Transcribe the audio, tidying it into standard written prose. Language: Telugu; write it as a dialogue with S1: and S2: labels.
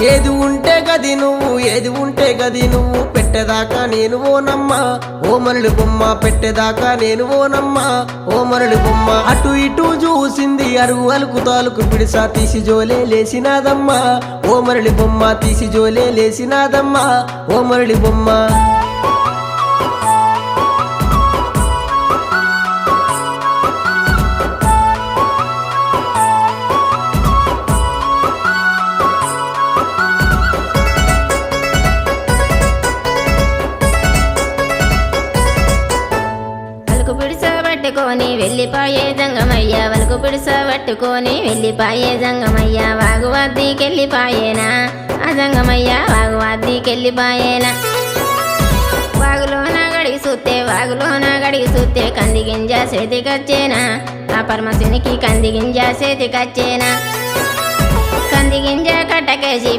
S1: ఏది ఉంటే గది నువ్వు ఏది ఉంటే గది నువ్వు పెట్టేదాకా నేను ఓనమ్మా ఓ మరలి బొమ్మ పెట్టేదాకా నేను ఓనమ్మా ఓ మరలి బొమ్మ అటు ఇటు చూసింది అరుగు అలుకు తాలుకు పిడిసా తీసి జోలే లేసినాదమ్మా ఓ మరలి బొమ్మ తీసి జోలే లేసినాదమ్మా ఓ మరలి బొమ్మ
S2: పట్టుకొని వెళ్ళిపాయే జంగమయ్య వలకు పిడిస పట్టుకొని వెళ్ళిపాయే జంగమయ్య వాగువాద్దీకెళ్ళిపాయేనా ఆ జంగమయ్య వాగువాద్దీకెళ్ళిపాయేనా వాగులోన గడిగి చూస్తే కంది గింజ చేతికొచ్చేనా ఆ పరమశినికి కంది గింజ చేతికొచ్చేనా కంది గింజ కట్టకేసి